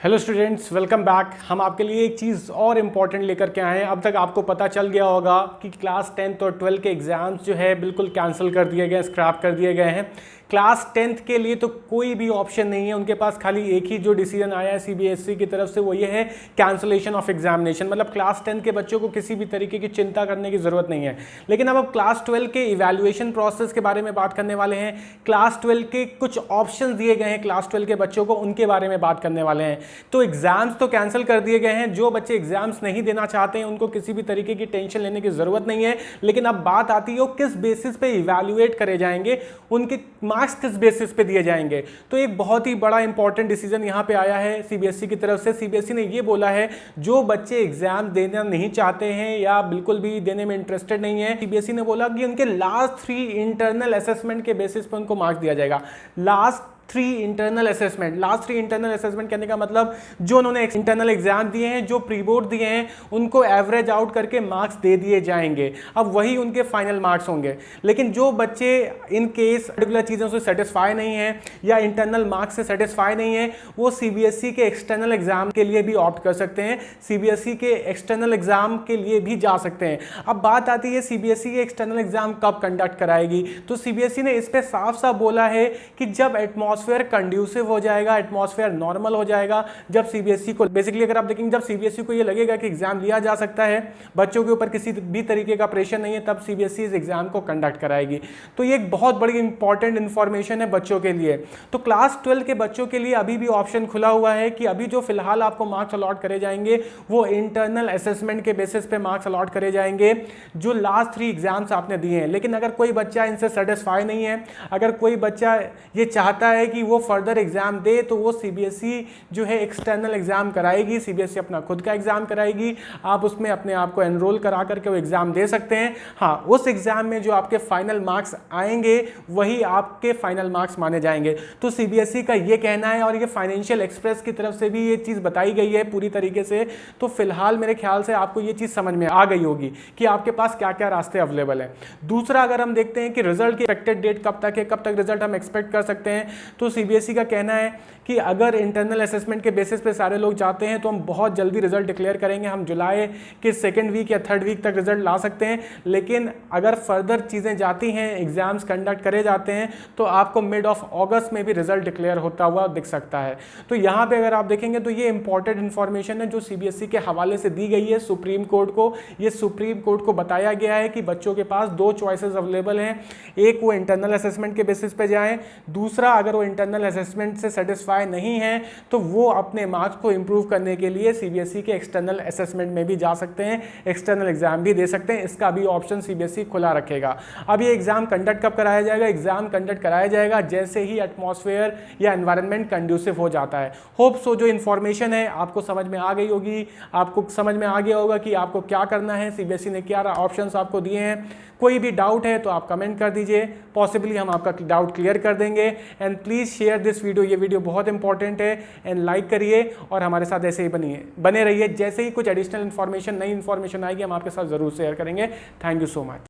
Hello students, welcome back. हम आपके लिए एक चीज़ और इम्पॉर्टेंट लेकर के आए हैं। अब तक आपको पता चल गया होगा कि क्लास 10th और 12 के एग्ज़ाम्स जो है बिल्कुल कैंसिल कर दिए गए, स्क्रैप कर दिए गए हैं। क्लास 10th के लिए तो कोई भी ऑप्शन नहीं है, उनके पास खाली एक ही जो डिसीजन आया है सीबीएसई की तरफ से वो ये है कैंसलेशन ऑफ एग्जामिनेशन। मतलब क्लास 10 के बच्चों को किसी भी तरीके की चिंता करने की ज़रूरत नहीं है। लेकिन अब क्लास 12 के इवैल्यूएशन प्रोसेस के बारे में बात करने वाले हैं। क्लास 12 के कुछ ऑप्शन दिए गए हैं क्लास 12 के बच्चों को, उनके बारे में बात करने वाले हैं। तो एग्जाम्स तो कैंसिल कर दिए गए हैं। जो बच्चे एग्जाम्स नहीं देना चाहते हैं उनको किसी भी तरीके की टेंशन लेने की जरूरत नहीं है। लेकिन अब बात आती है किस बेसिस पे इवैल्यूएट करे जाएंगे, उनके मार्क्स किस बेसिस पे दिए जाएंगे। तो एक बहुत ही बड़ा इंपॉर्टेंट डिसीजन यहां पे आया है सीबीएसई की तरफ से। सीबीएसई ने ये बोला है जो बच्चे एग्जाम देना नहीं चाहते हैं या बिल्कुल भी देने में इंटरेस्टेड नहीं है, सीबीएसई ने बोला कि उनके लास्ट 3 इंटरनल असेसमेंट के बेसिस पे उनको मार्क्स दिया जाएगा। लास्ट 3 इंटरनल असेसमेंट कहने का मतलब जो उन्होंने इंटरनल एग्जाम दिए हैं, जो प्री बोर्ड दिए हैं, उनको एवरेज आउट करके मार्क्स दे दिए जाएंगे। अब वही उनके फाइनल मार्क्स होंगे। लेकिन जो बच्चे इन केस पर्टिकुलर चीज़ों से सेटिस्फाई नहीं है या इंटरनल मार्क्स से सेटिस्फाई नहीं है, वो सीबीएसई के एक्सटर्नल एग्जाम के लिए भी ऑप्ट कर सकते हैं, सीबीएसई के एक्सटर्नल एग्जाम के लिए भी जा सकते हैं। अब बात आती है सीबीएसई के एक्सटर्नल एग्जाम कब कंडक्ट कराएगी। तो सीबीएसई ने इस पर साफ साफ बोला है कि जब एटमॉस्फेयर कंड्यूसिव हो जाएगा, एटमॉस्फेयर नॉर्मल हो जाएगा, जब सीबीएसई को बेसिकली अगर आप देखेंगे जब सीबीएसई को ये लगेगा कि एग्जाम लिया जा सकता है, बच्चों के ऊपर किसी भी तरीके का प्रेशर नहीं है, तब सीबीएसई इस एग्जाम को कंडक्ट कराएगी। तो ये एक बहुत बड़ी इंपॉर्टेंट इंफॉर्मेशन है बच्चों के लिए। तो क्लास 12 के बच्चों के लिए अभी भी ऑप्शन खुला हुआ है कि अभी जो फिलहाल आपको मार्क्स अलॉट करे जाएंगे वो इंटरनल असेसमेंट के बेसिस पे मार्क्स अलॉट करे जाएंगे जो लास्ट 3 एग्जाम्स आपने दिए हैं। लेकिन अगर कोई बच्चा इनसे सेटिस्फाई नहीं है, अगर कोई बच्चा ये चाहता है कि वो फर्दर एग्जाम दे, तो वो सीबीएसई जो है एक्सटर्नल एग्जाम कराएगी। सीबीएसई अपना खुद का एग्जाम कराएगी, आप उसमें अपने आप को एनरोल करा करके वो एग्जाम दे सकते हैं। हाँ, उस एग्जाम में जो आपके फाइनल मार्क्स आएंगे वही आपके फाइनल मार्क्स माने जाएंगे। तो सीबीएसई का ये कहना है और ये फाइनेंशियल एक्सप्रेस की तरफ से भी ये चीज़ बताई गई है पूरी तरीके से। तो फिलहाल मेरे ख्याल से आपको ये चीज़ समझ में आ गई होगी कि आपके पास क्या क्या रास्ते अवेलेबल हैं। दूसरा, अगर हम देखते हैं कि रिजल्ट की एक्सपेक्टेड डेट कब तक है, कब तक रिजल्ट हम एक्सपेक्ट कर सकते हैं, तो सीबीएसई का कहना है कि अगर इंटरनल असेसमेंट के बेसिस पे सारे लोग जाते हैं तो हम बहुत जल्दी रिजल्ट डिक्लेयर करेंगे। हम जुलाई के 2nd वीक या 3rd वीक तक रिजल्ट ला सकते हैं। लेकिन अगर फर्दर चीज़ें जाती हैं, एग्जाम्स कंडक्ट करे जाते हैं, तो आपको मिड ऑफ अगस्त में भी रिजल्ट डिक्लेयर होता हुआ दिख सकता है। तो यहाँ पे अगर आप देखेंगे तो ये इंपॉर्टेंट इन्फॉर्मेशन है जो सीबीएसई के हवाले से दी गई है सुप्रीम कोर्ट को। ये सुप्रीम कोर्ट को बताया गया है कि बच्चों के पास 2 चॉइसेस अवेलेबल हैं। एक, वो इंटरनल असेसमेंट के बेसिस पे जाएं। दूसरा, अगर वो इंटरनल असेसमेंट से सेटिस्फाई नहीं है तो वो अपने मार्क्स को इंप्रूव करने के लिए सीबीएसई के एक्सटर्नल असेसमेंट में भी जा सकते हैं, एक्सटर्नल एग्जाम भी दे सकते हैं। इसका भी ऑप्शन सीबीएसई खुला रखेगा। अब ये एग्जाम कंडक्ट कब कराया जाएगा? एग्जाम कंडक्ट कराया जाएगा जैसे ही एटमॉस्फेयर या एनवायरनमेंट कंड्यूसिव हो जाता है। होप सो जो इन्फॉर्मेशन है आपको समझ में आ गई होगी, आपको समझ में आ गया होगा कि आपको क्या करना है, सीबीएसई ने क्या ऑप्शंस आपको दिए हैं। कोई भी डाउट है तो आप कमेंट कर दीजिए, पॉसिबली हम आपका डाउट क्लियर कर देंगे। And please share this video, ये वीडियो बहुत इंपॉर्टेंट है। एंड लाइक करिए और हमारे साथ ऐसे ही बने रहिए। जैसे ही कुछ एडिशनल इन्फॉर्मेशन, नई इन्फॉर्मेशन आएगी हम आपके साथ ज़रूर शेयर करेंगे। Thank you so much.